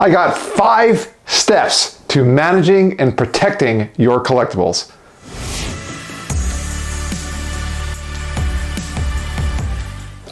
I got 5 steps to managing and protecting your collectibles.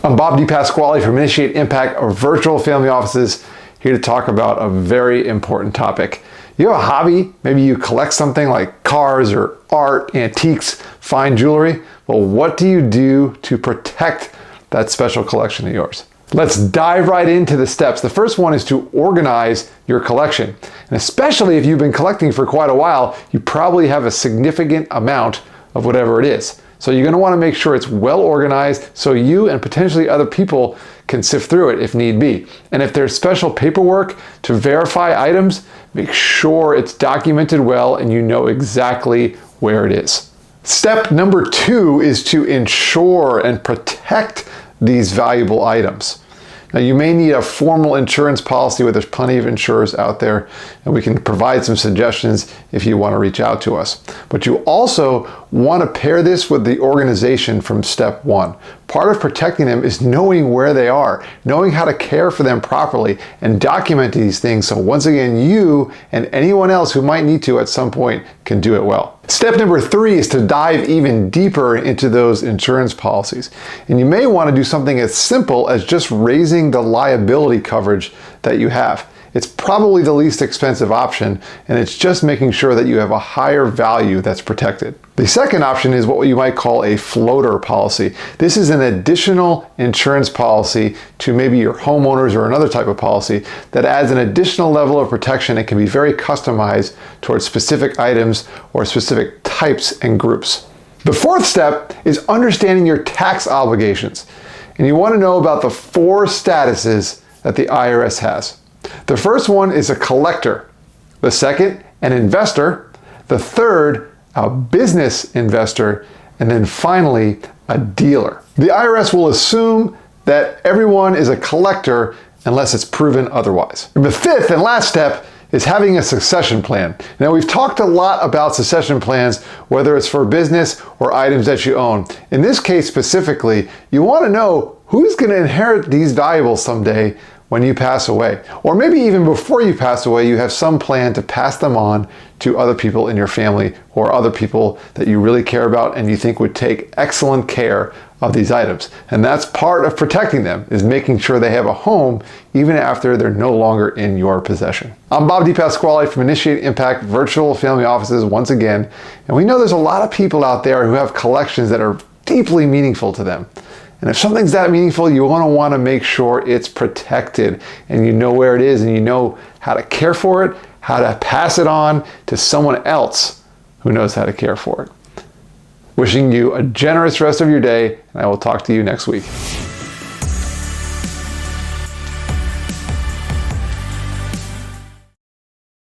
I'm Bob DePasquale from Initiate Impact, our virtual family offices, here to talk about a very important topic. You have a hobby, maybe you collect something like cars or art, antiques, fine jewelry. Well, what do you do to protect that special collection of yours? Let's dive right into the steps. The first one is to organize your collection. And especially if you've been collecting for quite a while, you probably have a significant amount of whatever it is. So you're going to want to make sure it's well organized so you and potentially other people can sift through it if need be. And if there's special paperwork to verify items, make sure it's documented well and you know exactly where it is. Step number 2 is to insure and protect these valuable items. Now, you may need a formal insurance policy, where there's plenty of insurers out there, and we can provide some suggestions if you want to reach out to us. But you also want to pair this with the organization from step 1. Part of protecting them is knowing where they are, knowing how to care for them properly, and document these things so once again you and anyone else who might need to at some point can do it well. Step number 3 is to dive even deeper into those insurance policies. And you may want to do something as simple as just raising the liability coverage that you have. It's probably the least expensive option, and it's just making sure that you have a higher value that's protected. The second option is what you might call a floater policy. This is an additional insurance policy to maybe your homeowners or another type of policy that adds an additional level of protection and can be very customized towards specific items or specific types and groups. The fourth step is understanding your tax obligations. And you want to know about the 4 statuses that the IRS has. The first one is a collector. The second, an investor. The third, a business investor. And then finally, a dealer. The IRS will assume that everyone is a collector unless it's proven otherwise. And the fifth and last step is having a succession plan. Now, we've talked a lot about succession plans, whether it's for business or items that you own. In this case specifically, you want to know who's going to inherit these valuables someday when you pass away. Or maybe even before you pass away, you have some plan to pass them on to other people in your family or other people that you really care about and you think would take excellent care of these items. And that's part of protecting them, is making sure they have a home even after they're no longer in your possession. I'm Bob DePasquale from Initiate Impact Virtual Family Offices once again. And we know there's a lot of people out there who have collections that are deeply meaningful to them. And if something's that meaningful, you want to make sure it's protected and you know where it is and you know how to care for it, how to pass it on to someone else who knows how to care for it. Wishing you a generous rest of your day, and I will talk to you next week.